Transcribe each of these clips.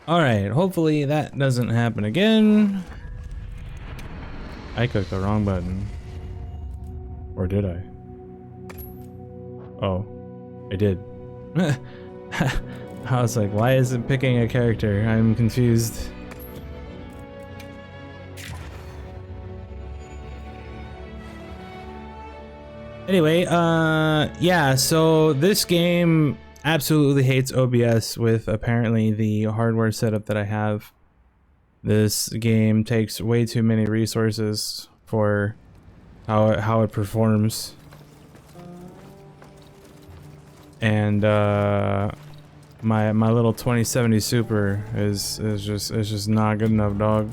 Alright, hopefully that doesn't happen again. I clicked the wrong button. Or did I? Oh, I did. I was like, why is it picking a character? I'm confused. Anyway, yeah, so this game absolutely hates OBS with apparently the hardware setup that I have. This game takes way too many resources for how it performs. And my little 2070 Super is just not good enough, dog.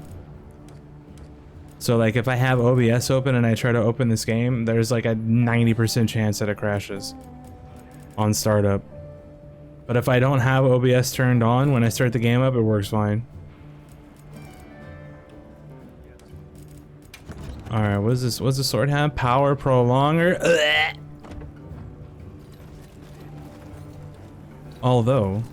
So like if I have OBS open and I try to open this game, there's like a 90% chance that it crashes on startup. But if I don't have OBS turned on when I start the game up, it works fine. Alright, what is this? What's the sword have? Power prolonger? Ugh. Although,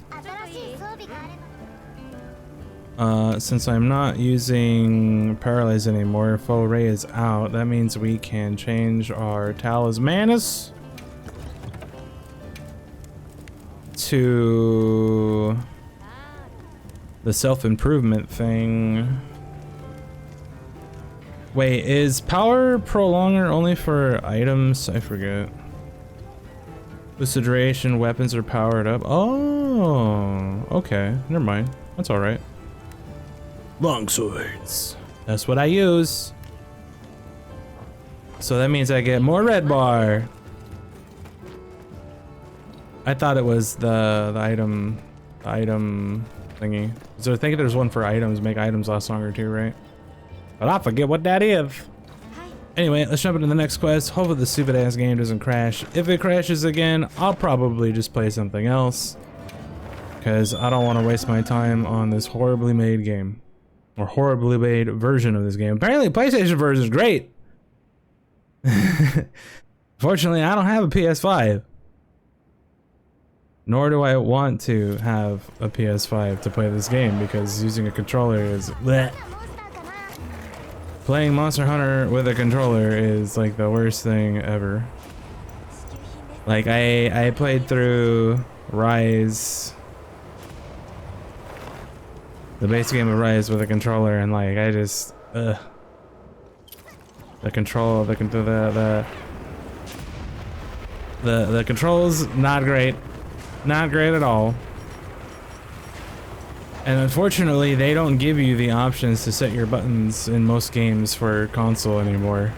since I'm not using Paralyze anymore, Foe Ray is out, that means we can change our Talismanus to the self-improvement thing. Wait, is Power Prolonger only for items? I forget. Boost the duration, weapons are powered up. Oh, okay, never mind. That's alright. Long swords. That's what I use. So that means I get more red bar. I thought it was the item thingy. So I think there's one for items, make items last longer too, right? But I forget what that is. Anyway, let's jump into the next quest. Hopefully the stupid ass game doesn't crash. If it crashes again, I'll probably just play something else. Because I don't want to waste my time on this horribly made game. Or horribly made version of this game. Apparently the PlayStation version is great. Fortunately, I don't have a PS5. Nor do I want to have a PS5 to play this game because using a controller is bleh. Playing Monster Hunter with a controller is like the worst thing ever. Like I played through Rise, the base game of Rise with a controller, and like I just the controls not great. Not great at all. And unfortunately, they don't give you the options to set your buttons in most games for console anymore.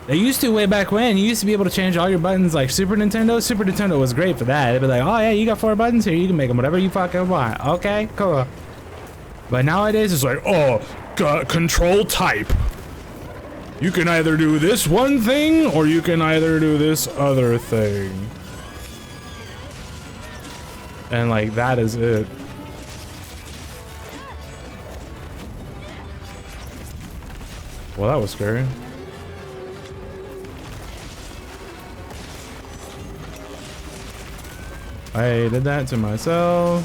They used to way back when. You used to be able to change all your buttons like Super Nintendo. Super Nintendo was great for that. They'd be like, oh yeah, you got 4 buttons here. You can make them whatever you fucking want. Okay, cool. But nowadays, it's like, oh, control type. You can either do this one thing, or you can either do this other thing. And like, that is it. Well, that was scary. I did that to myself.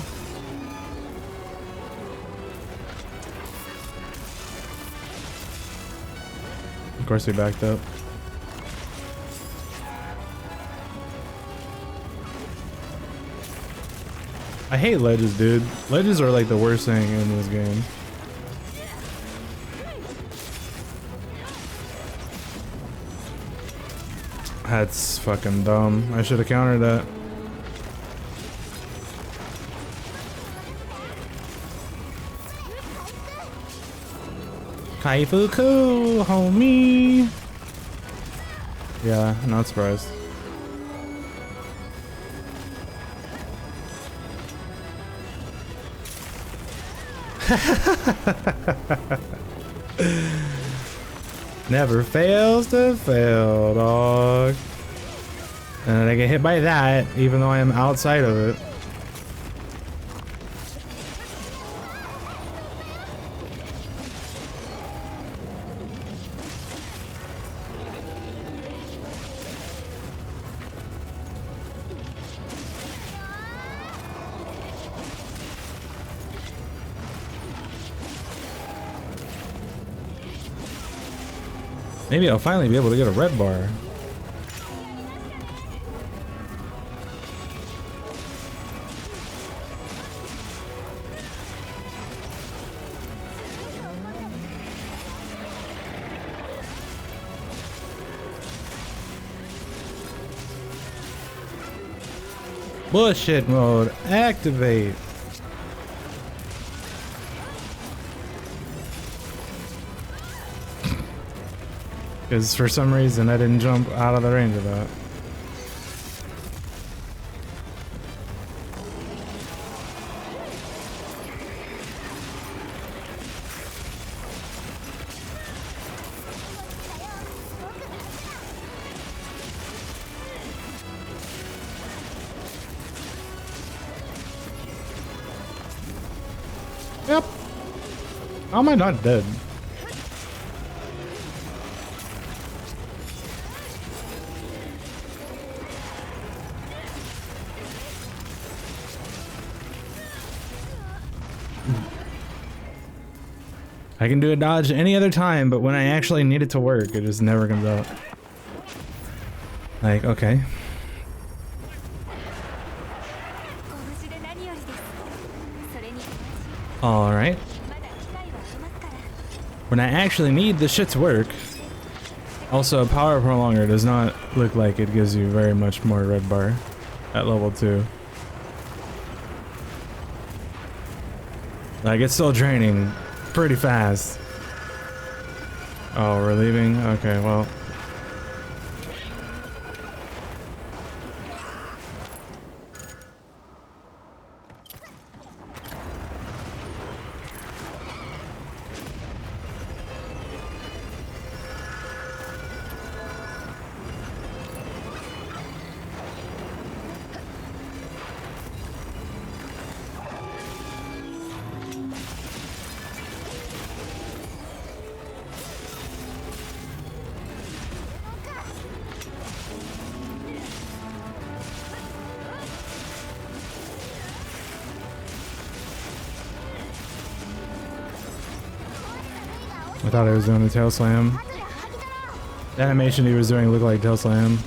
Of course, we backed up. I hate ledges, dude. Ledges are like the worst thing in this game. That's fucking dumb. I should have countered that. Kaifu cool, homie. Yeah, not surprised. Never fails to fail, dog. And I get hit by that, even though I am outside of it. Maybe I'll finally be able to get a red bar. Bullshit mode, activate. Because for some reason I didn't jump out of the range of that. Yep. How am I not dead? I can do a dodge any other time, but when I actually need it to work, it just never comes out. Like, okay. Alright. When I actually need the shit to work. Also, power prolonger does not look like it gives you very much more red bar at level 2. Like, it's still draining pretty fast. Oh, we're leaving? Okay, well. I thought I was doing a tail slam. The animation he was doing looked like tail slam.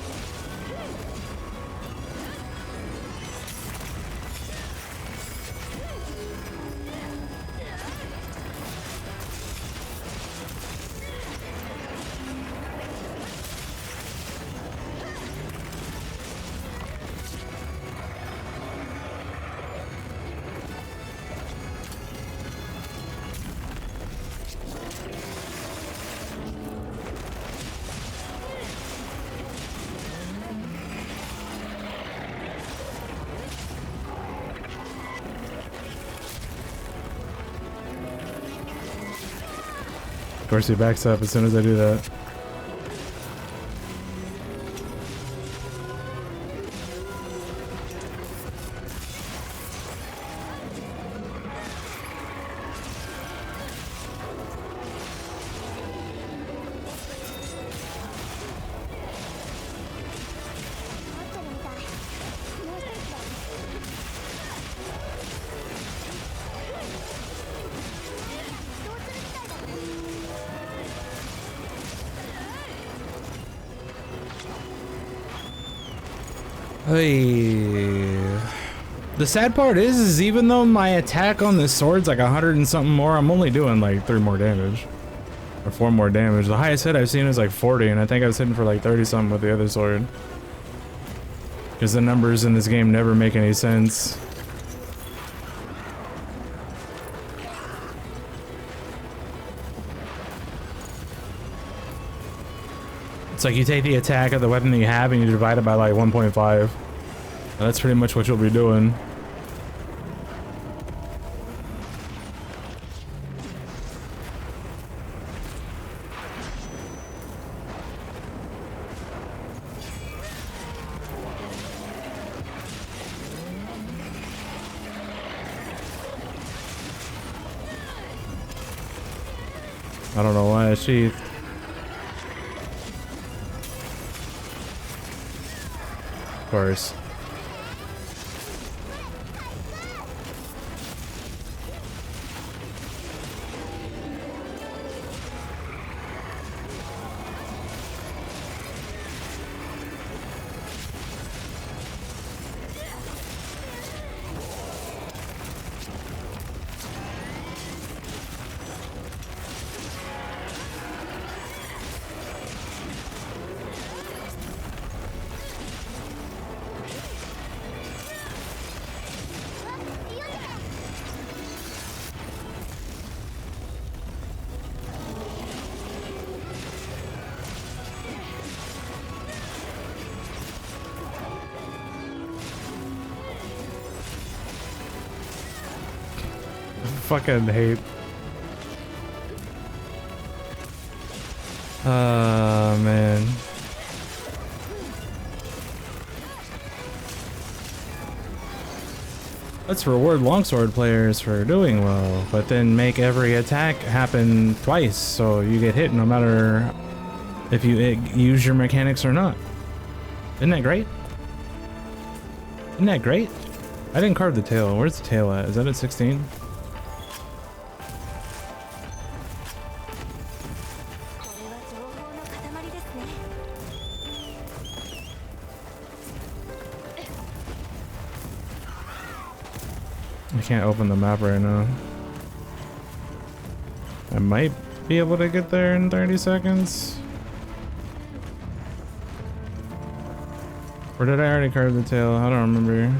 Of course he backs up as soon as I do that. Hey. The sad part is even though my attack on this sword's like 100 and something more, I'm only doing like 3 more damage. Or 4 more damage. The highest hit I've seen is like 40, and I think I was hitting for like 30 something with the other sword. Because the numbers in this game never make any sense. It's like you take the attack of the weapon that you have and you divide it by like 1.5. That's pretty much what you'll be doing. I don't know why I sheathed. Of course. Fucking hate. Oh man. Let's reward longsword players for doing well, but then make every attack happen twice so you get hit no matter if you use your mechanics or not. Isn't that great? Isn't that great? I didn't carve the tail. Where's the tail at? Is that at 16? I can't open the map right now. I might be able to get there in 30 seconds. Or did I already carve the tail? I don't remember.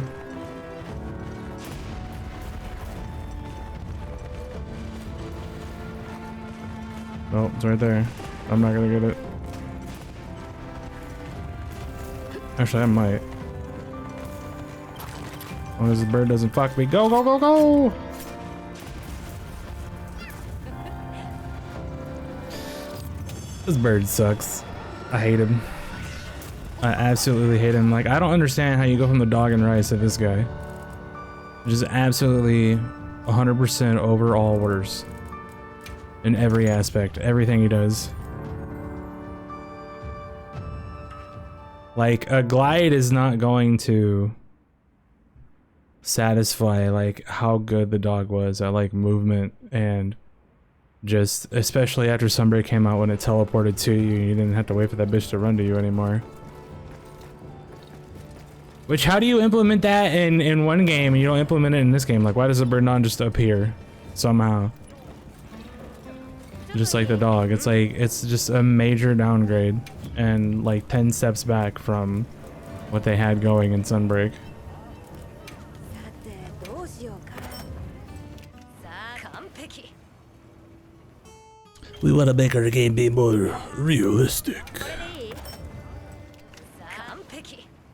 Oh, it's right there. I'm not gonna get it. Actually, I might. As long as the bird doesn't fuck me. Go, go, go, go! This bird sucks. I hate him. I absolutely hate him. Like, I don't understand how you go from the dog and rice to this guy. Just absolutely 100% overall worse. In every aspect. Everything he does. Like, a glide is not going to satisfy like how good the dog was at like movement, and just especially after Sunbreak came out when it teleported to you, you didn't have to wait for that bitch to run to you anymore. Which, how do you implement that in one game and you don't implement it in this game? Like, why does the bird not just appear somehow? Just like the dog. It's like, it's just a major downgrade and like 10 steps back from what they had going in Sunbreak. We want to make our game be more realistic.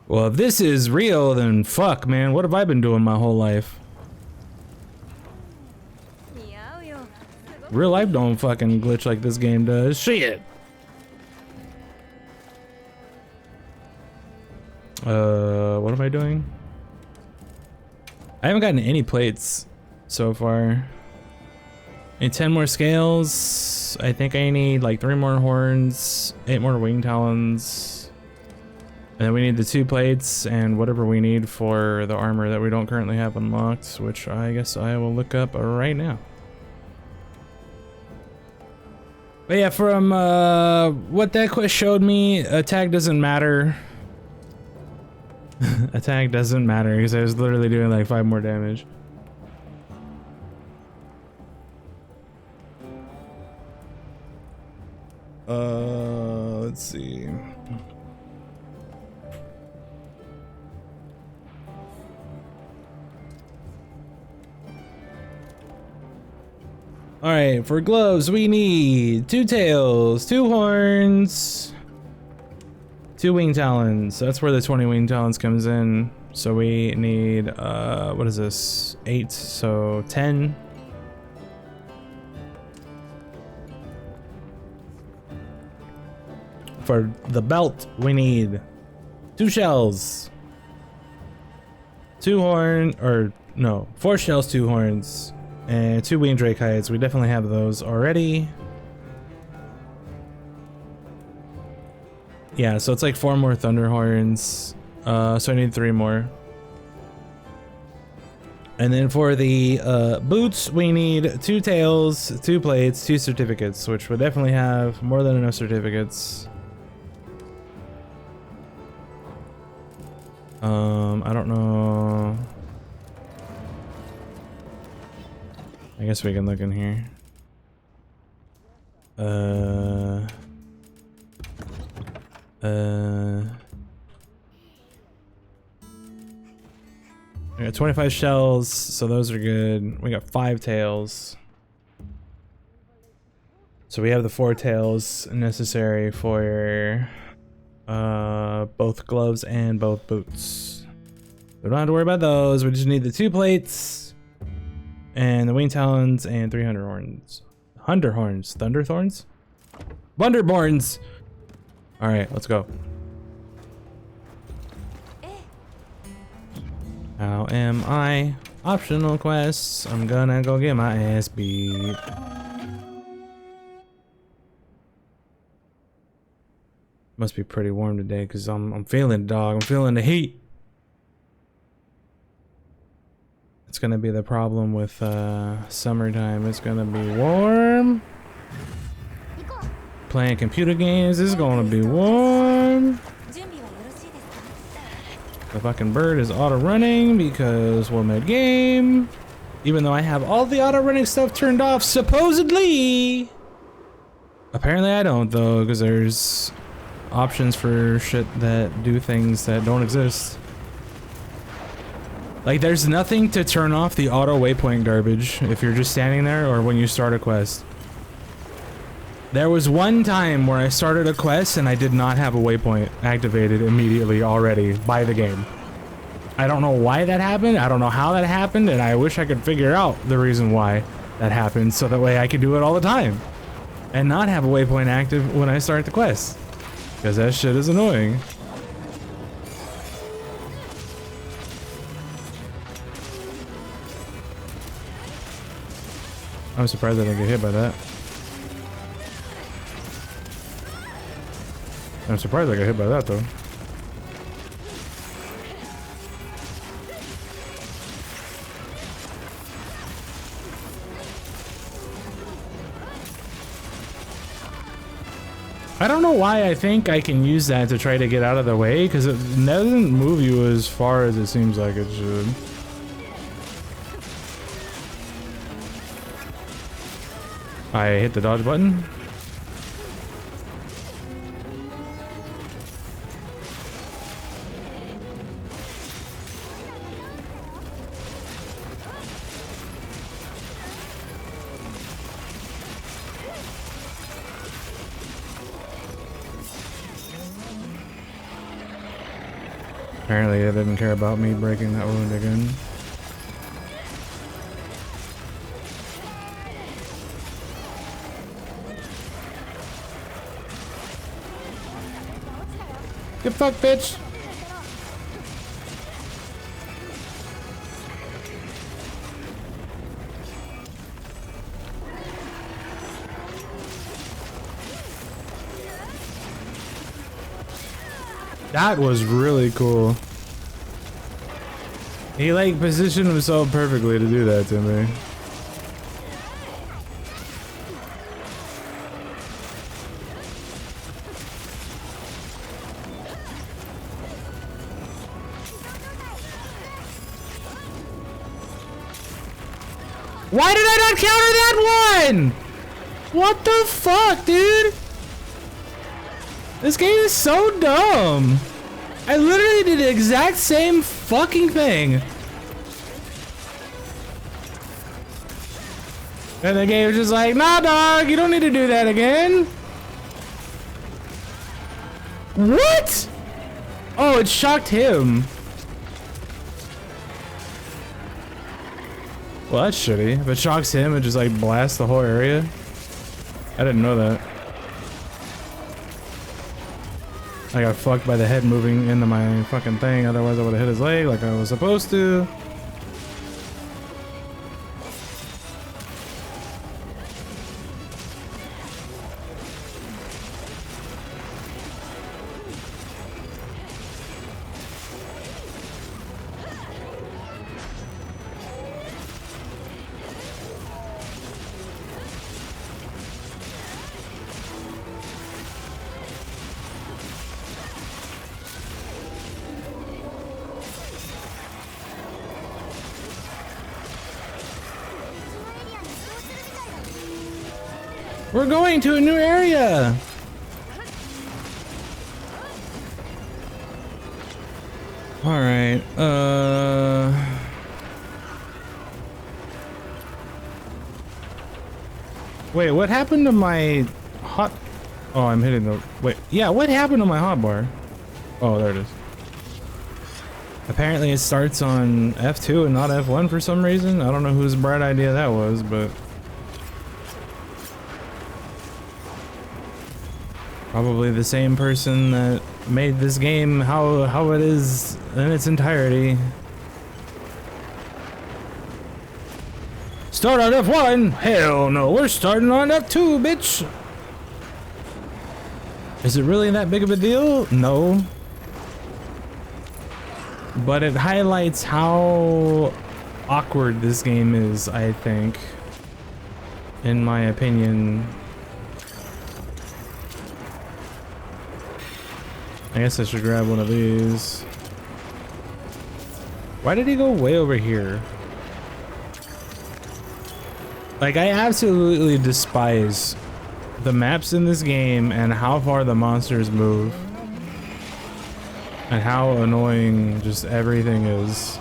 Well, if this is real, then fuck, man. What have I been doing my whole life? Real life don't fucking glitch like this game does. Shit! What am I doing? I haven't gotten any plates so far. I need 10 more scales. I think I need like 3 more horns, 8 more wing talons. And then we need the 2 plates and whatever we need for the armor that we don't currently have unlocked, which I guess I will look up right now. But yeah, from what that quest showed me, attack doesn't matter. Attack doesn't matter because I was literally doing like 5 more damage. Let's see. All right, for gloves we need 2 tails, 2 horns, 2 wing talons. That's where the 20 wing talons comes in. So we need what is this? 8, so 10. For the belt, we need 2 shells, 2 horn, or no, 4 shells, 2 horns, and 2 wing drake hides. We definitely have those already. Yeah, so it's like 4 more thunder horns. So I need 3 more. And then for the boots, we need 2 tails, 2 plates, 2 certificates, which would definitely have more than enough certificates. I don't know. I guess we can look in here. We got 25 shells, so those are good. We got 5 tails. So we have the 4 tails necessary for both gloves and both boots. We don't have to worry about those. We just need the 2 plates And the wing talons and 300 horns. Hunter horns. Thunder thorns? Wonderborns! Alright, let's go. How am I? Optional quests. I'm gonna go get my ass beat. Must be pretty warm today because I'm feeling it, dog. I'm feeling the heat. It's gonna be the problem with summertime. It's gonna be warm. Playing computer games is gonna be warm. The fucking bird is auto running because we're mid-game. Even though I have all the auto running stuff turned off, supposedly. Apparently I don't though, because there's options for shit that do things that don't exist. Like there's nothing to turn off the auto waypoint garbage if you're just standing there or when you start a quest. There was one time where I started a quest and I did not have a waypoint activated immediately already by the game. I don't know why that happened, I don't know how that happened, and I wish I could figure out the reason why that happened so that way I could do it all the time. And not have a waypoint active when I start the quest. Because that shit is annoying. I'm surprised I didn't get hit by that. I'm surprised I got hit by that though. I don't know why I think I can use that to try to get out of the way, because it doesn't move you as far as it seems like it should. I hit the dodge button. Apparently it didn't care about me breaking that wound again. Get fucked, bitch! That was really cool. He like positioned himself perfectly to do that to me. Why did I not counter that one? What the fuck, dude? This game is so dumb. I literally did the exact same fucking thing. And the game was just like, nah, dog, you don't need to do that again. What? Oh, it shocked him. Well, that's shitty. If it shocks him, it just like blasts the whole area. I didn't know that. I got fucked by the head moving into my fucking thing, otherwise I would have hit his leg like I was supposed to. We're going to a new area! Alright, wait, what happened to my hot... Oh, I'm hitting the... Wait, yeah, what happened to my hotbar? Oh, there it is. Apparently it starts on F2 and not F1 for some reason. I don't know whose bright idea that was, but probably the same person that made this game how it is in its entirety. Start on F1? Hell no, we're starting on F2, bitch. Is it really that big of a deal? No. But it highlights how awkward this game is, I think. In my opinion. I guess I should grab one of these. Why did he go way over here? Like, I absolutely despise the maps in this game and how far the monsters move. And how annoying just everything is.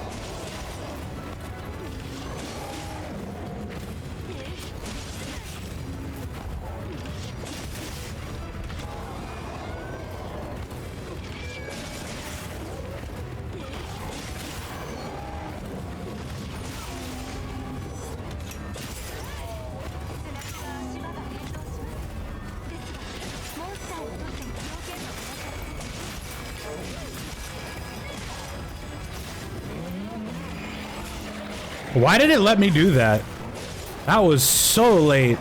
Why did it let me do that? That was so late.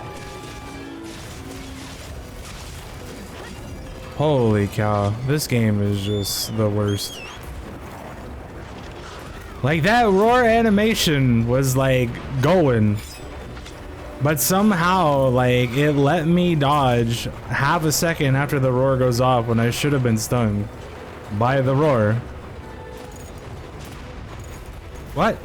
Holy cow, this game is just the worst. Like, that roar animation was like going, but somehow like it let me dodge half a second after the roar goes off when I should have been stung by the roar. What?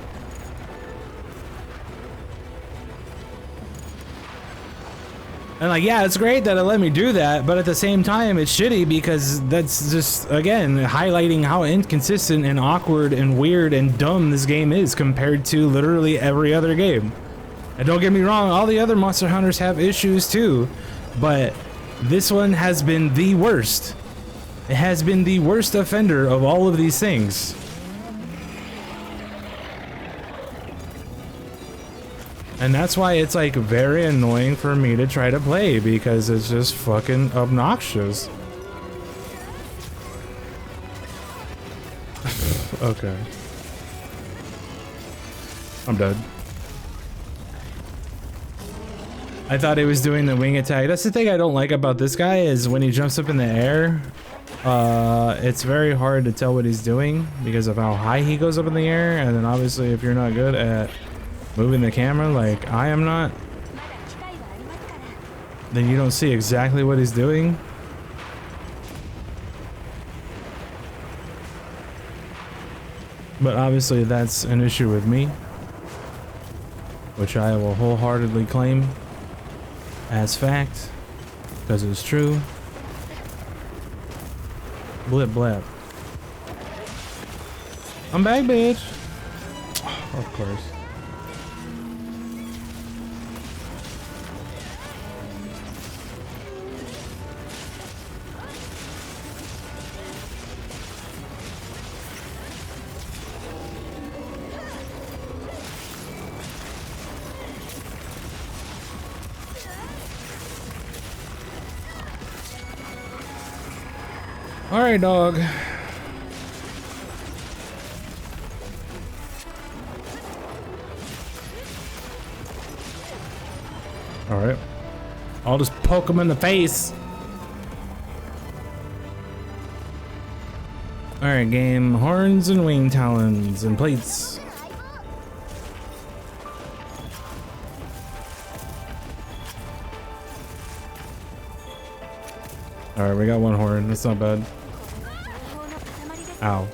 And like, yeah, it's great that it let me do that, but at the same time, it's shitty because that's just, again, highlighting how inconsistent and awkward and weird and dumb this game is compared to literally every other game. And don't get me wrong, all the other Monster Hunters have issues too, but this one has been the worst. It has been the worst offender of all of these things. And that's why it's like very annoying for me to try to play, because it's just fucking obnoxious. Okay. I'm dead. I thought he was doing the wing attack. That's the thing I don't like about this guy, is when he jumps up in the air, it's very hard to tell what he's doing because of how high he goes up in the air. And then obviously if you're not good at moving the camera like I am not, then you don't see exactly what he's doing. But obviously that's an issue with me, which I will wholeheartedly claim as fact, because it's true. Blip blap. I'm back, bitch. Of course. All right, dog. All right. I'll just poke him in the face. All right, game. Horns and wing talons and plates. All right, we got one horn. That's not bad. Ow.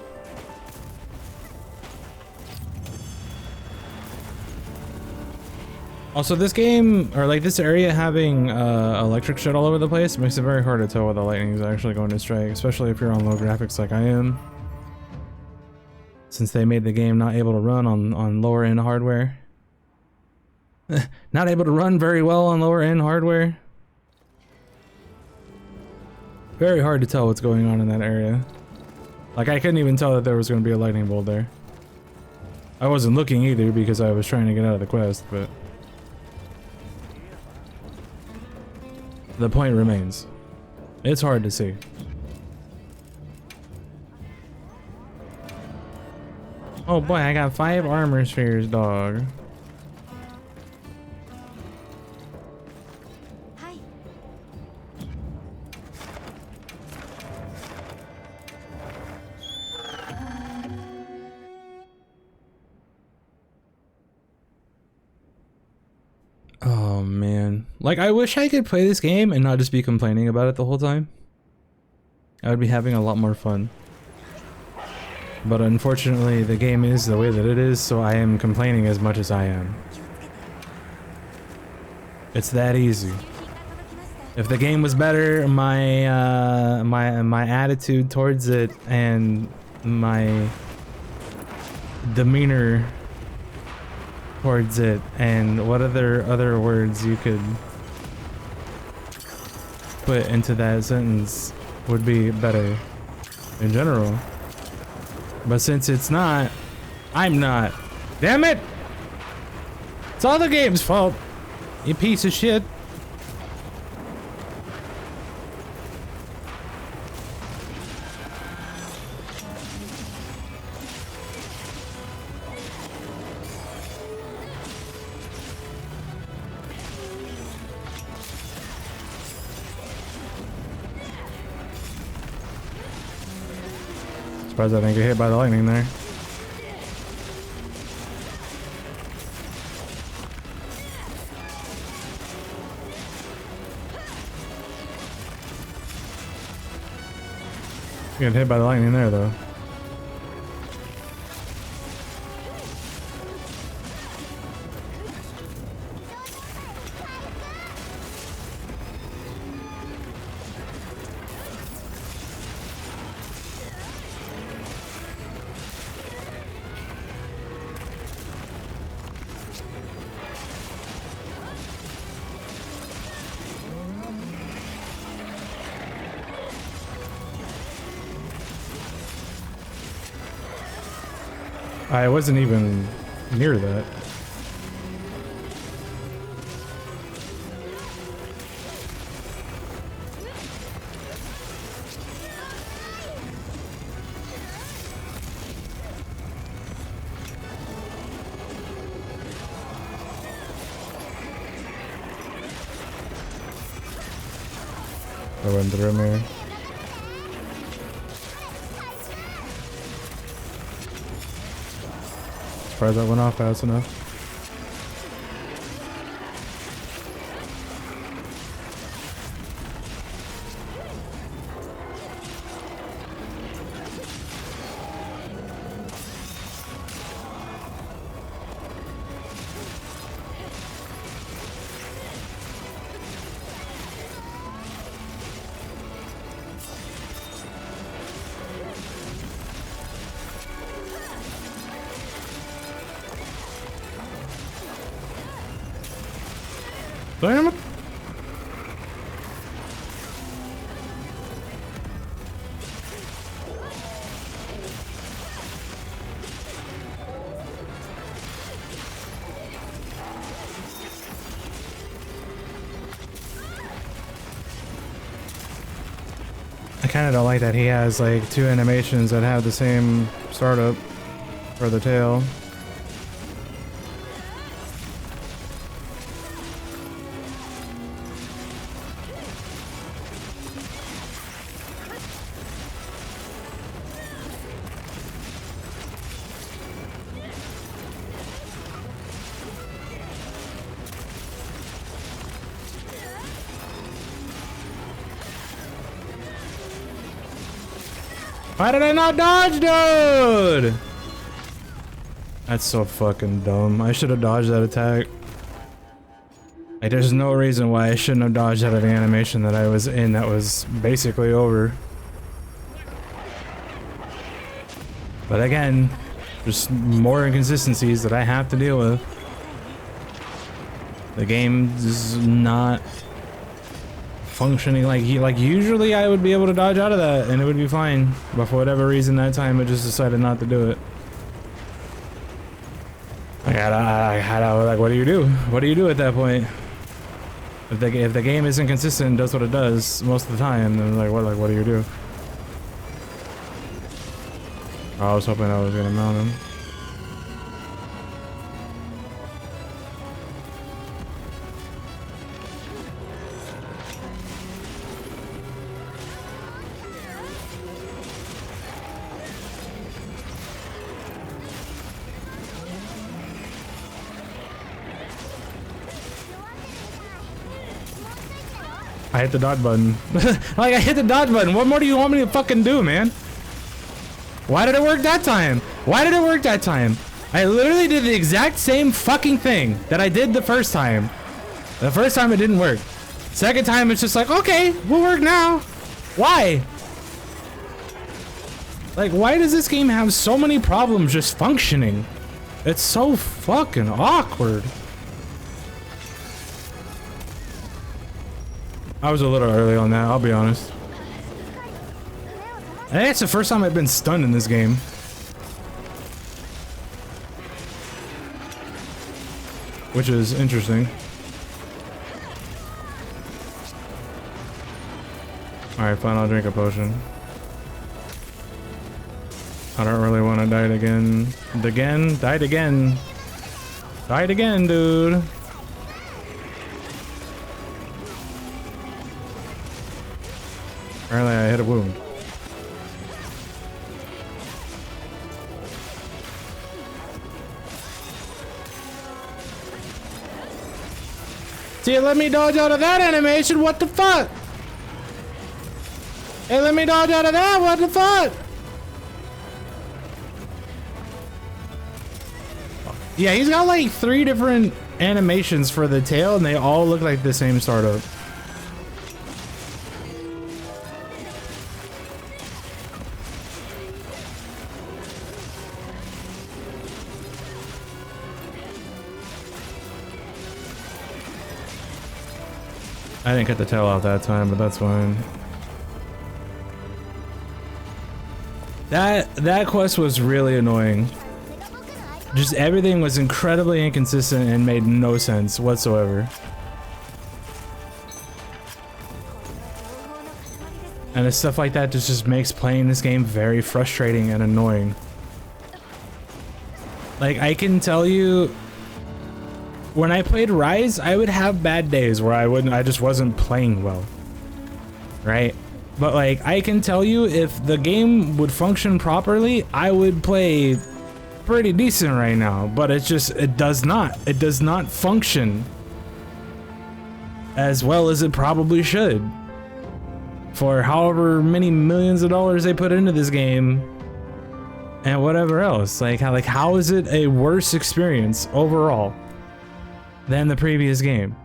Also, this game, or like this area having electric shit all over the place, makes it very hard to tell where the lightning is actually going to strike, especially if you're on low graphics like I am. Since they made the game not able to run on lower end hardware. Not able to run very well on lower end hardware. Very hard to tell what's going on in that area. Like, I couldn't even tell that there was going to be a lightning bolt there. I wasn't looking either because I was trying to get out of the quest, but... the point remains. It's hard to see. Oh boy, I got 5 armor spheres, dog. Hi. Oh man. Like, I wish I could play this game and not just be complaining about it the whole time. I would be having a lot more fun. But unfortunately, the game is the way that it is, so I am complaining as much as I am. It's that easy. If the game was better, my attitude towards it and my demeanor towards it and what other words you could put into that sentence would be better in general. But since it's not, I'm not. Damn it! It's all the game's fault, you piece of shit. Surprised I didn't get hit by the lightning there. Getting hit by the lightning there though. I wasn't even near that. I went through here. Surprised that went off fast enough. Damn it! I kind of don't like that he has like 2 animations that have the same startup for the tail. Why did I not dodge, dude? That's so fucking dumb. I should have dodged that attack. Like, there's no reason why I shouldn't have dodged out of the animation that I was in that was basically over. But again, there's more inconsistencies that I have to deal with. The game is not functioning like usually I would be able to dodge out of that and it would be fine, but for whatever reason that time I just decided not to do it. I gotta like, what do you do? What do you do at that point? If the game isn't consistent, does what it does most of the time, then like what do you do? Oh, I was hoping I was gonna mount him. I hit the dodge button. Like, I hit the dodge button. What more do you want me to fucking do, man? Why did it work that time? Why did it work that time? I literally did the exact same fucking thing that I did the first time. The first time it didn't work. Second time it's just like, okay, we'll work now. Why? Like, why does this game have so many problems just functioning? It's so fucking awkward. I was a little early on that, I'll be honest. I think it's the first time I've been stunned in this game. Which is interesting. Alright, fine, I'll drink a potion. I don't really want to die again. Died again. Died again, dude. Apparently I hit a wound. See, let me dodge out of that animation, what the fuck? Hey, let me dodge out of that, what the fuck? Yeah, he's got like 3 different animations for the tail and they all look like the same startup. I didn't cut the tail off that time, but that's fine. That quest was really annoying. Just everything was incredibly inconsistent and made no sense whatsoever. And the stuff like that just makes playing this game very frustrating and annoying. Like, I can tell you, when I played Rise, I would have bad days where I just wasn't playing well. Right? But like, I can tell you, if the game would function properly, I would play pretty decent right now, but it does not function as well as it probably should for however many millions of dollars they put into this game and whatever else. Like how is it a worse experience overall than the previous game?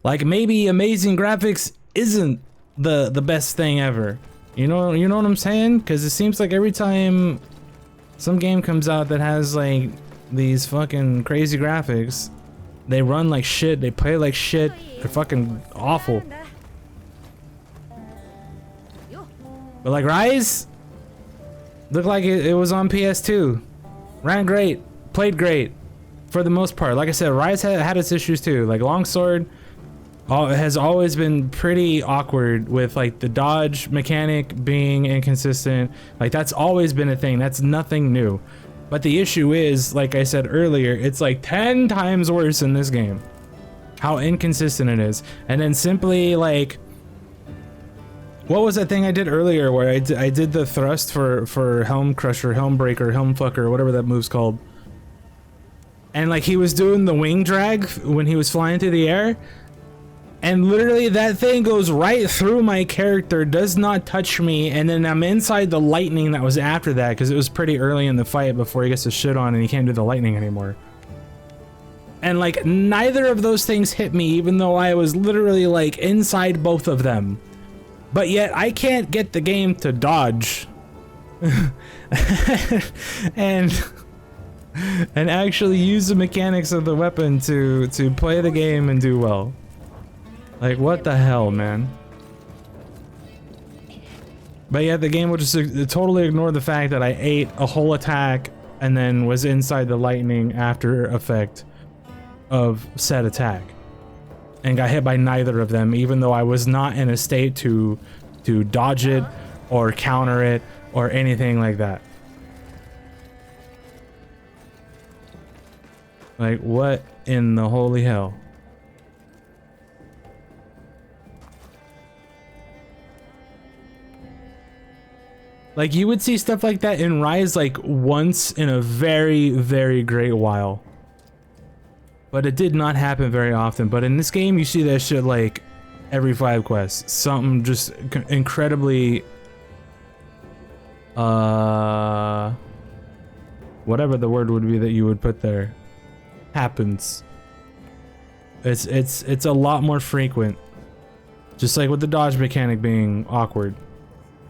Like, maybe amazing graphics isn't the best thing ever. You know what I'm saying? Because it seems like every time some game comes out that has like these fucking crazy graphics, they run like shit, they play like shit, they're fucking awful. But like Rise looked like it was on PS2. Ran great, played great for the most part. Like I said, Rise had its issues too. Like Longsword has always been pretty awkward with like the dodge mechanic being inconsistent. Like that's always been a thing. That's nothing new. But the issue is, like I said earlier, it's like 10 times worse in this game. How inconsistent it is. And then simply like, what was that thing I did earlier where I did the thrust for Helm Crusher, Helm Breaker, Helm Fucker, whatever that move's called. And like he was doing the wing drag when he was flying through the air. And literally that thing goes right through my character, does not touch me, and then I'm inside the lightning that was after that because it was pretty early in the fight before he gets his shit on and he can't do the lightning anymore. And like neither of those things hit me even though I was literally like inside both of them. But yet I can't get the game to dodge. And and actually use the mechanics of the weapon to play the game and do well. Like, what the hell, man? But yet the game will just totally ignore the fact that I ate a whole attack and then was inside the lightning after effect of said attack. And got hit by neither of them, even though I was not in a state to dodge it or counter it or anything like that. Like, what in the holy hell? Like, you would see stuff like that in Rise like once in a very, very great while. But it did not happen very often. But in this game, you see that shit like every 5 quests. Something just incredibly... whatever the word would be that you would put there. Happens. It's a lot more frequent. Just like with the dodge mechanic being awkward.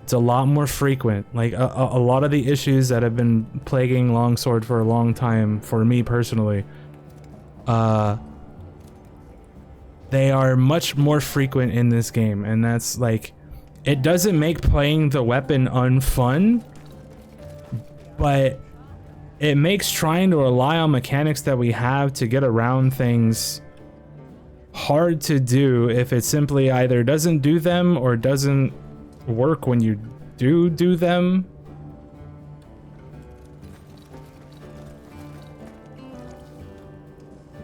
It's a lot more frequent. Like a lot of the issues that have been plaguing Longsword for a long time, for me personally, they are much more frequent in this game, and that's like, it doesn't make playing the weapon unfun, but it makes trying to rely on mechanics that we have to get around things hard to do if it simply either doesn't do them or doesn't work when you do them.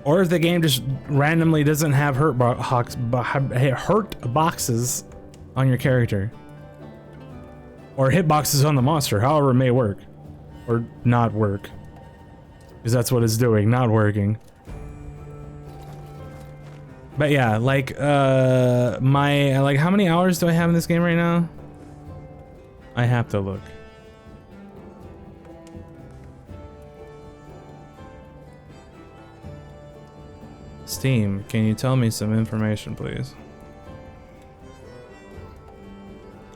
Or if the game just randomly doesn't have hurt boxes on your character. Or hitboxes on the monster, however it may work. Or not work. Because that's what it's doing, not working. But yeah, like, how many hours do I have in this game right now? I have to look. Steam, can you tell me some information, please?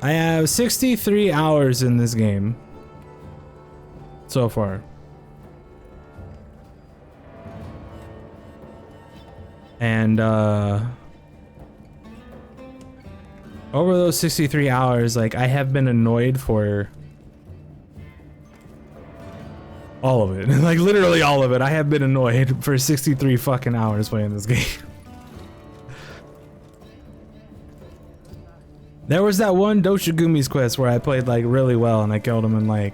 I have 63 hours in this game so far. And over those 63 hours, like, I have been annoyed for all of it. Like, literally all of it. I have been annoyed for 63 fucking hours playing this game. There was that one Doshagumi's quest where I played like really well and I killed him in like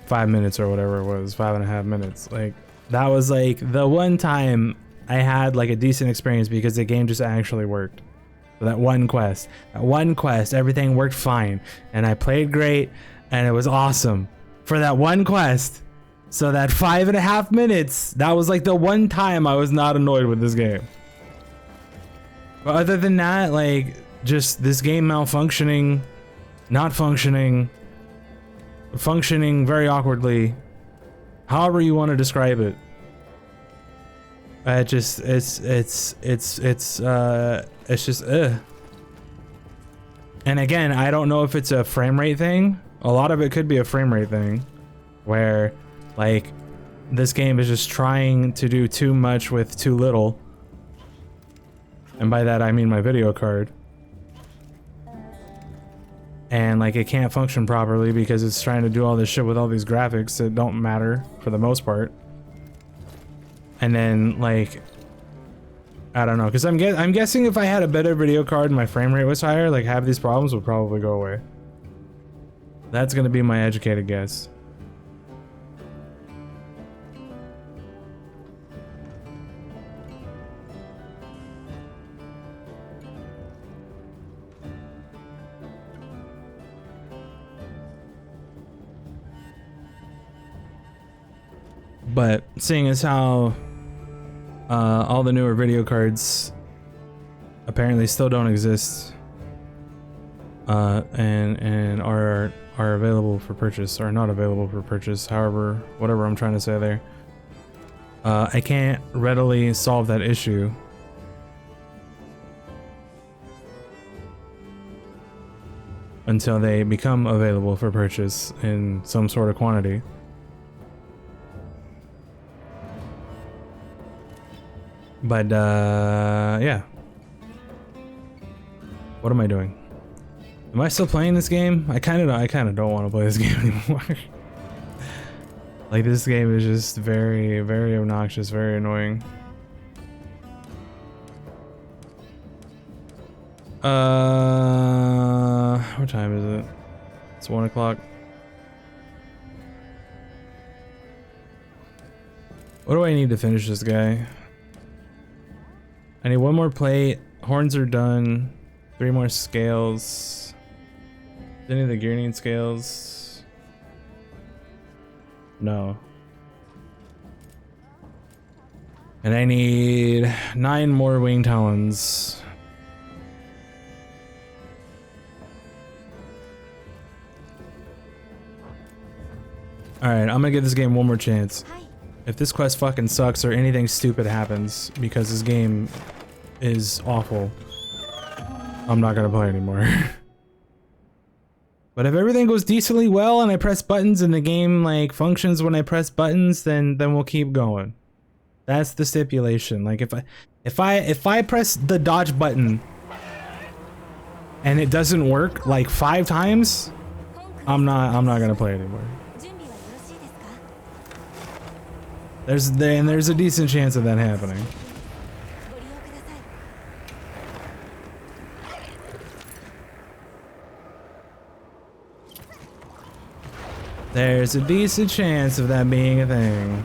5 minutes or whatever it was, 5.5 minutes. Like, that was like the one time I had like a decent experience because the game just actually worked. For that one quest, everything worked fine and I played great and it was awesome for that one quest. So that 5.5 minutes, that was like the one time I was not annoyed with this game. But other than that, like, just this game malfunctioning, not functioning, functioning very awkwardly, however you want to describe it. It's just, And again, I don't know if it's a frame rate thing. A lot of it could be a frame rate thing, where, like, this game is just trying to do too much with too little. And by that I mean my video card. And like, it can't function properly because it's trying to do all this shit with all these graphics that don't matter for the most part. And then, like, I don't know, because I'm guessing if I had a better video card and my frame rate was higher, like, half these problems would probably go away. That's gonna be my educated guess. But seeing as how all the newer video cards apparently still don't exist, and are available for purchase, or not available for purchase, however, whatever I'm trying to say there, I can't readily solve that issue until they become available for purchase in some sort of quantity. But yeah. What am I doing? Am I still playing this game? I kind of don't want to play this game anymore. Like, this game is just very, very obnoxious, very annoying. What time is it? It's 1 o'clock. What do I need to finish this guy? I need 1 more plate. Horns are done. 3 more scales. Any of the gear need scales? No. And I need 9 more wing talons. Alright, I'm gonna give this game 1 more chance. If this quest fucking sucks or anything stupid happens, because this game is awful, I'm not gonna play anymore. But if everything goes decently well and I press buttons and the game like functions when I press buttons, then we'll keep going. That's the stipulation. Like if I press the dodge button and it doesn't work like 5 times, I'm not gonna play anymore. There's a decent chance of that happening. There's a decent chance of that being a thing.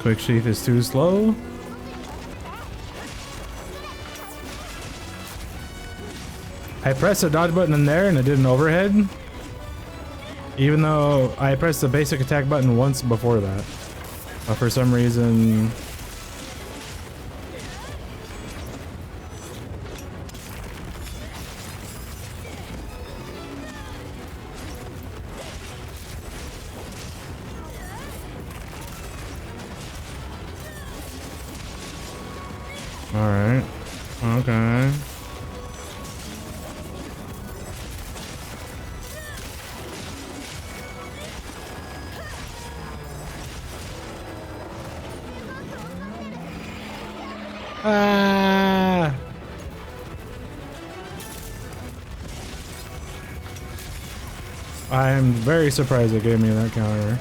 Quick sheath is too slow. I pressed the dodge button in there and it did an overhead. Even though I pressed the basic attack button once before that. But for some reason... Alright. Okay. Ah! I'm very surprised it gave me that counter.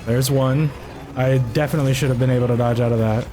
There's one. I definitely should have been able to dodge out of that.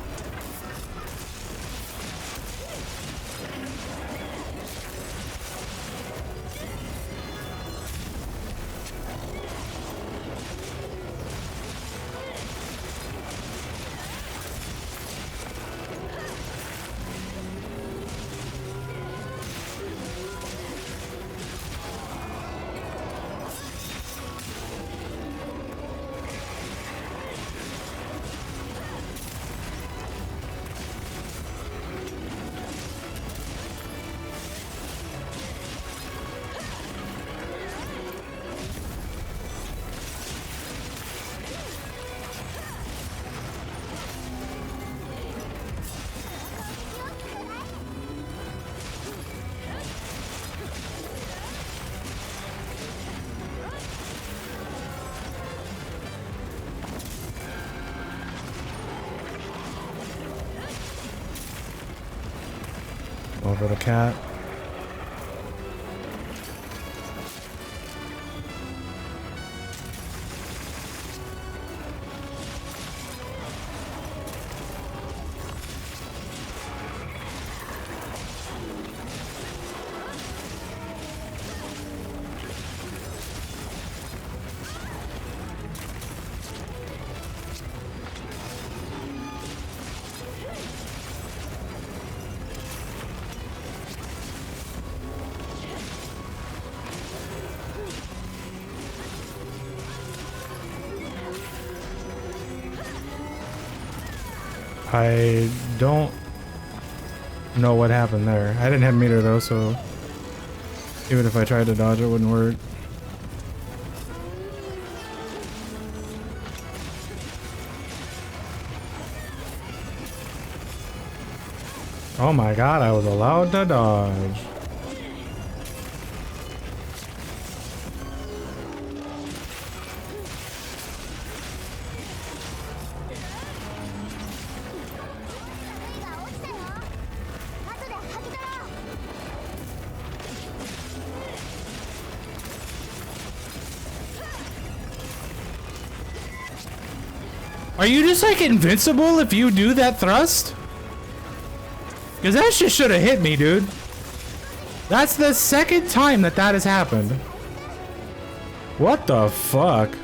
Over the cat. I don't know what happened there. I didn't have meter though, so even if I tried to dodge, it wouldn't work. Oh my god, I was allowed to dodge. Are you just like invincible if you do that thrust? Because that shit should have hit me, dude. That's the second time that that has happened. What the fuck?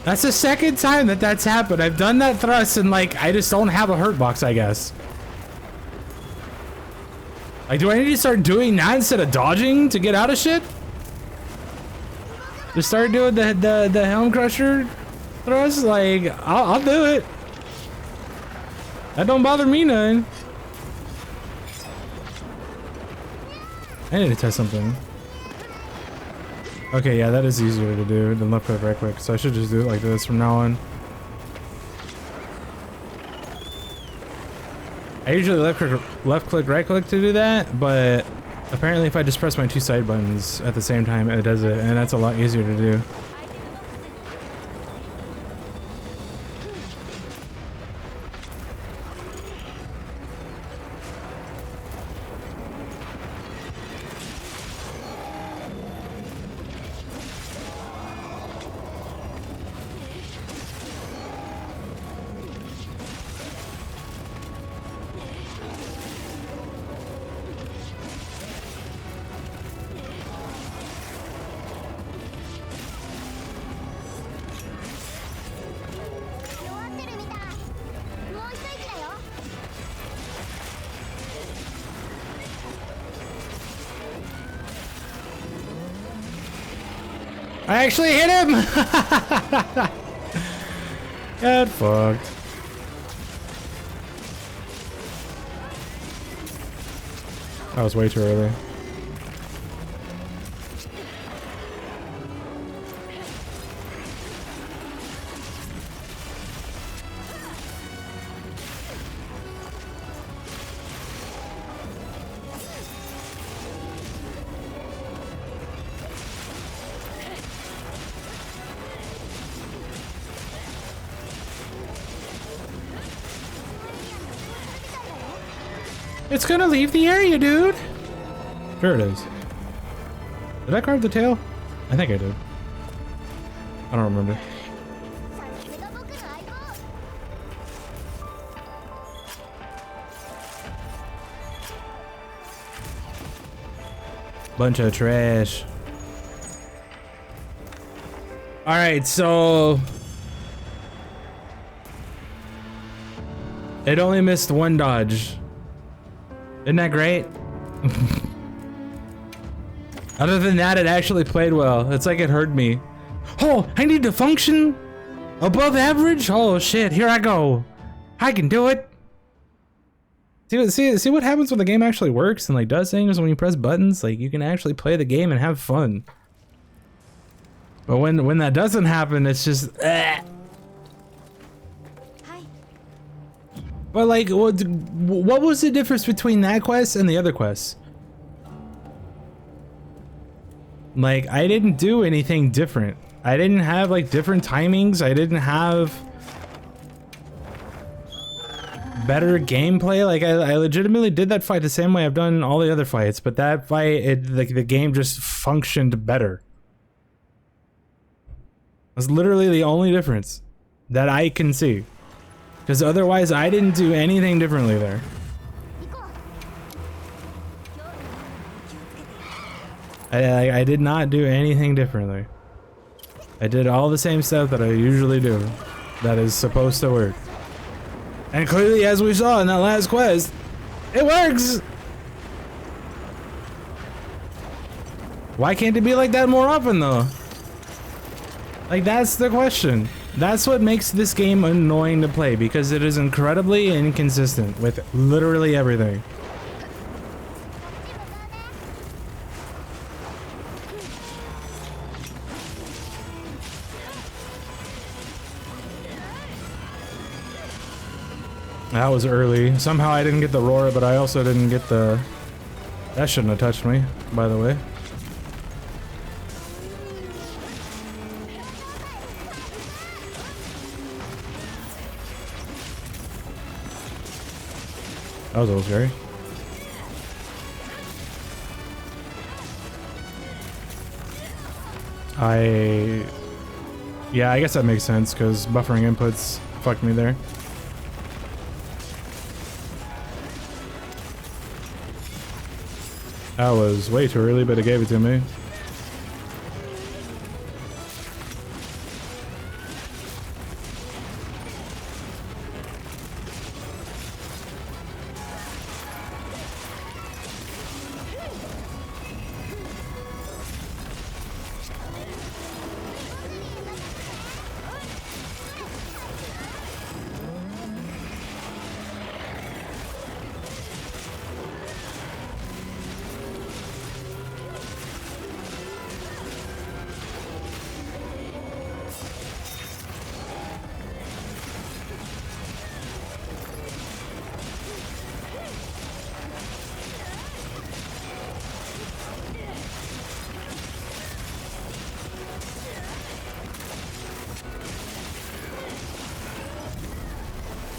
That's the second time that that's happened. I've done that thrust and like, I just don't have a hurt box, I guess. Like, do I need to start doing that instead of dodging to get out of shit? Just start doing the helm crusher thrust? Like, I'll do it. That don't bother me none. I need to test something. Okay, yeah, that is easier to do than left click, right click. So I should just do it like this from now on. I usually left click, right click to do that, but apparently if I just press my two side buttons at the same time, it does it, and that's a lot easier to do. I actually hit him! Get fucked. That was way too early. It's gonna leave the area, dude! Sure it is. Did I carve the tail? I think I did. I don't remember. Bunch of trash. Alright, so... it only missed one dodge. Isn't that great? Other than that, it actually played well. It's like it hurt me. Oh, I need to function above average? Oh shit, here I go. I can do it. See what happens when the game actually works and like does things when you press buttons? Like you can actually play the game and have fun. But when that doesn't happen, it's just But like, what was the difference between that quest and the other quests? Like, I didn't do anything different. I didn't have like different timings. I didn't have better gameplay. Like, I legitimately did that fight the same way I've done all the other fights, but that fight, like the game just functioned better. That's literally the only difference that I can see. Because otherwise, I didn't do anything differently there. I did not do anything differently. I did all the same stuff that I usually do. That is supposed to work. And clearly, as we saw in that last quest, it works! Why can't it be like that more often, though? Like, that's the question. That's what makes this game annoying to play, because it is incredibly inconsistent with literally everything. That was early. Somehow I didn't get the roar, but I also didn't get the... That shouldn't have touched me, by the way. That was a little scary. Yeah, I guess that makes sense, because buffering inputs fucked me there. That was way too early, but it gave it to me.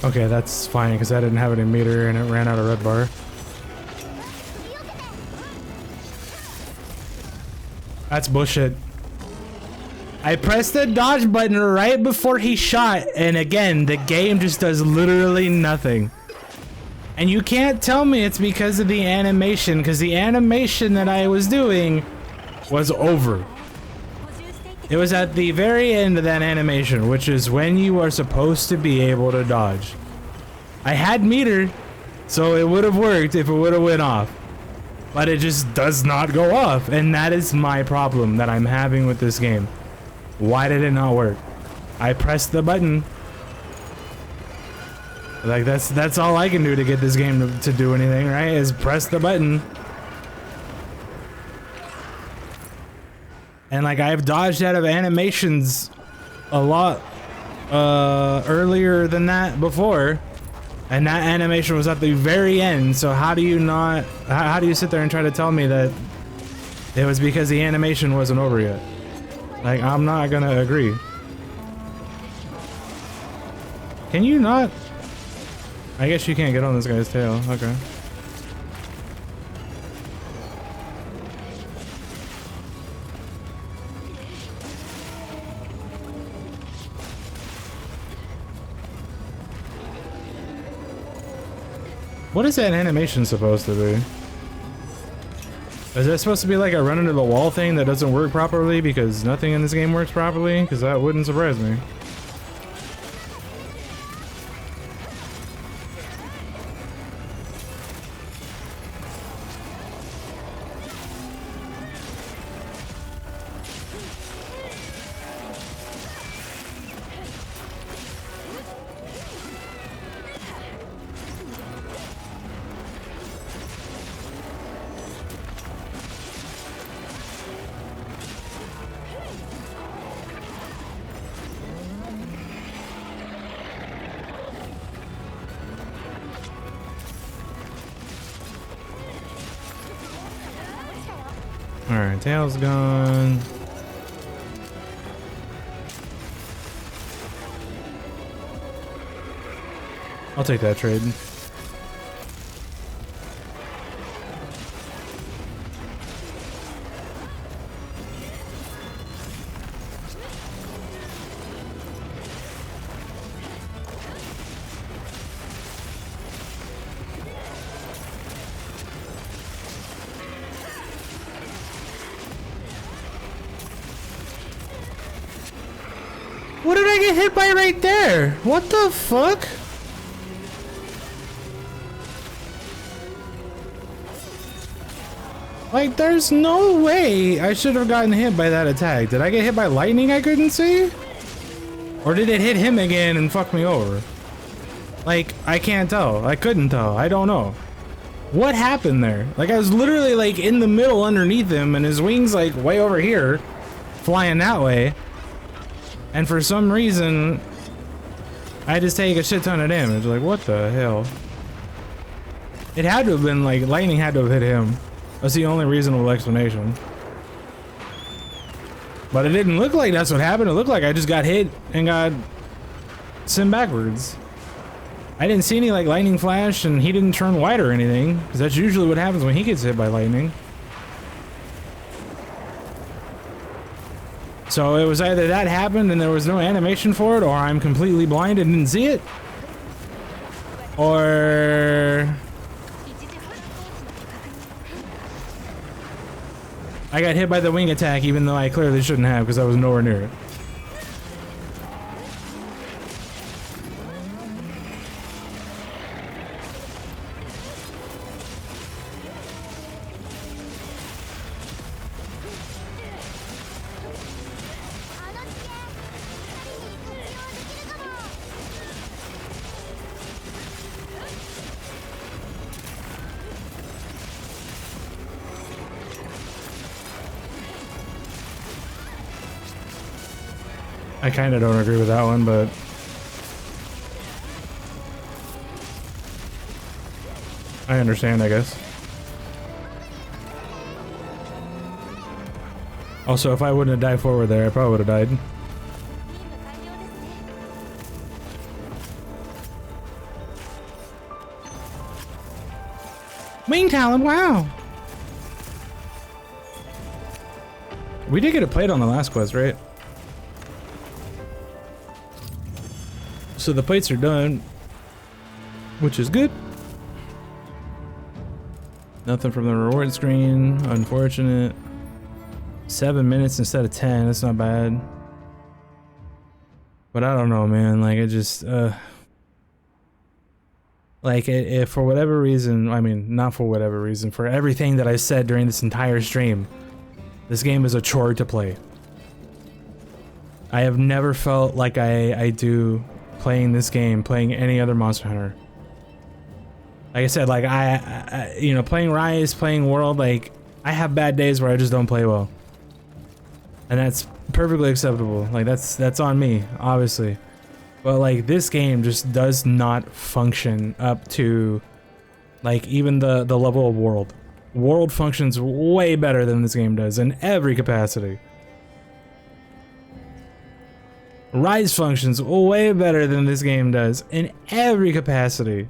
Okay, that's fine, because I didn't have any meter and it ran out of red bar. That's bullshit. I pressed the dodge button right before he shot, and again, the game just does literally nothing. And you can't tell me it's because of the animation, because the animation that I was doing was over. It was at the very end of that animation, which is when you are supposed to be able to dodge. I had meter, so it would have worked if it would have went off. But it just does not go off, and that is my problem that I'm having with this game. Why did it not work? I pressed the button. Like, that's all I can do to get this game to do anything, right? Is press the button. And like, I've dodged out of animations a lot earlier than that before, and that animation was at the very end. So how do you not, how do you sit there and try to tell me that it was because the animation wasn't over yet? Like, I'm not gonna agree. Can you not? I guess you can't get on this guy's tail. Okay. What is that animation supposed to be? Is that supposed to be like a run into the wall thing that doesn't work properly because nothing in this game works properly? Because that wouldn't surprise me. Alright, tail's gone. I'll take that trade. What did I get hit by right there? What the fuck? Like, there's no way I should have gotten hit by that attack. Did I get hit by lightning I couldn't see? Or did it hit him again and fuck me over? Like, I can't tell. I couldn't tell. I don't know. What happened there? Like, I was literally like in the middle underneath him and his wings like way over here, flying that way. And for some reason, I just take a shit ton of damage. Like, what the hell? It had to have been like, lightning had to have hit him. That's the only reasonable explanation. But it didn't look like that's what happened. It looked like I just got hit and got sent backwards. I didn't see any like lightning flash and he didn't turn white or anything, because that's usually what happens when he gets hit by lightning. So it was either that happened and there was no animation for it, or I'm completely blind and didn't see it, or I got hit by the wing attack even though I clearly shouldn't have, because I was nowhere near it. I kind of don't agree with that one, but I understand, I guess. Also, if I wouldn't have died forward there, I probably would have died. Wing talent, wow! We did get a plate on the last quest, right? So the plates are done, which is good. Nothing from the reward screen, unfortunate. 7 minutes instead of 10, that's not bad. But I don't know, man, like it just, like if for whatever reason, I mean, not for whatever reason, for everything that I said during this entire stream, this game is a chore to play. I have never felt like I do playing this game, playing any other Monster Hunter. Like I said, like I you know, playing Rise, playing World, like I have bad days where I just don't play well. And that's perfectly acceptable. Like that's on me, obviously. But like this game just does not function up to like even the level of World. World functions way better than this game does in every capacity. Rise functions way better than this game does in every capacity.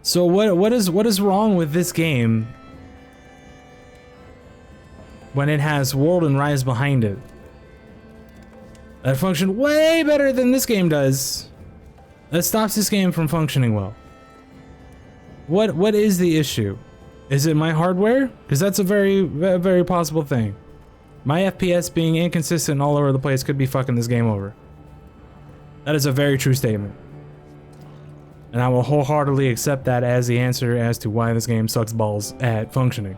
So what is wrong with this game when it has World and Rise behind it that function way better than this game does, that stops this game from functioning well? What is the issue? Is it my hardware? Because that's a very possible thing. My FPS being inconsistent all over the place could be fucking this game over. That is a very true statement. And I will wholeheartedly accept that as the answer as to why this game sucks balls at functioning.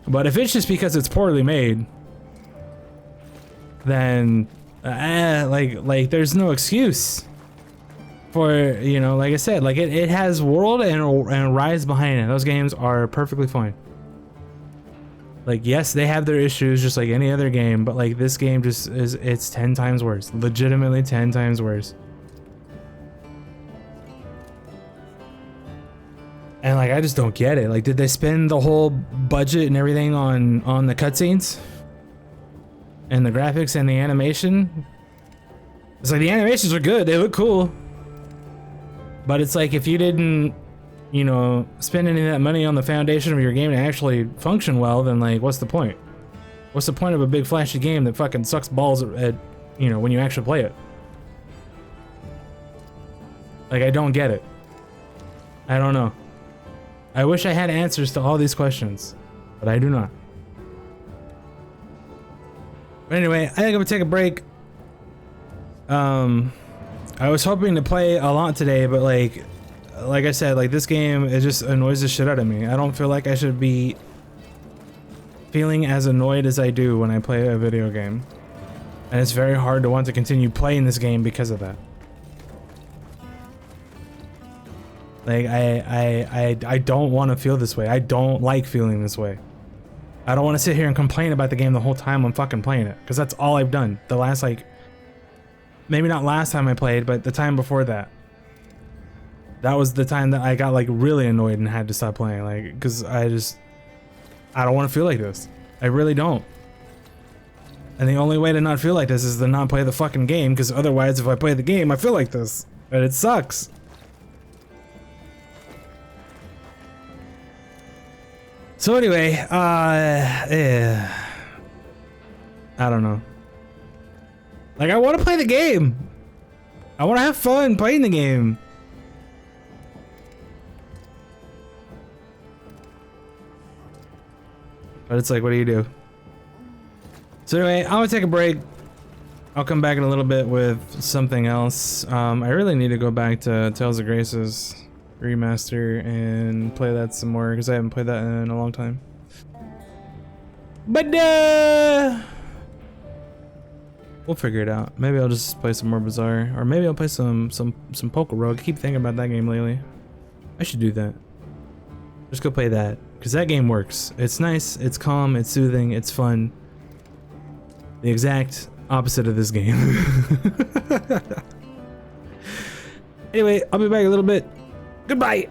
But if it's just because it's poorly made, then like there's no excuse for, you know, like I said, like it has World and Rise behind it. Those games are perfectly fine. Like, yes, they have their issues just like any other game, but like this game just is, it's 10 times worse. Legitimately 10 times worse. And like, I just don't get it. Like, did they spend the whole budget and everything on the cutscenes? And the graphics and the animation? It's like, the animations are good, they look cool. But it's like, if you didn't, you know, spend any of that money on the foundation of your game to actually function well, then like, what's the point? What's the point of a big flashy game that fucking sucks balls at, you know, when you actually play it? Like, I don't get it. I don't know. I wish I had answers to all these questions, but I do not. But anyway, I think I'm gonna take a break. I was hoping to play a lot today, but like I said, like this game, it just annoys the shit out of me. I don't feel like I should be feeling as annoyed as I do when I play a video game. And it's very hard to want to continue playing this game because of that. Like, I don't want to feel this way. I don't like feeling this way. I don't want to sit here and complain about the game the whole time I'm fucking playing it. Because that's all I've done. The last, like... Maybe not last time I played, but the time before that. That was the time that I got, like, really annoyed and had to stop playing. Like, because I don't want to feel like this. I really don't. And the only way to not feel like this is to not play the fucking game, because otherwise if I play the game, I feel like this. And it sucks. So anyway, I don't know. Like, I want to play the game. I want to have fun playing the game. But it's like, what do you do? So anyway, I'm gonna take a break. I'll come back in a little bit with something else. I really need to go back to Tales of Graces remaster and play that some more because I haven't played that in a long time. But we'll figure it out. Maybe I'll just play some more Bazaar, or maybe I'll play some Poker Rogue. I keep thinking about that game lately. I should do that. Just go play that because that game works. It's nice. It's calm. It's soothing. It's fun. The exact opposite of this game. Anyway, I'll be back in a little bit. Goodbye.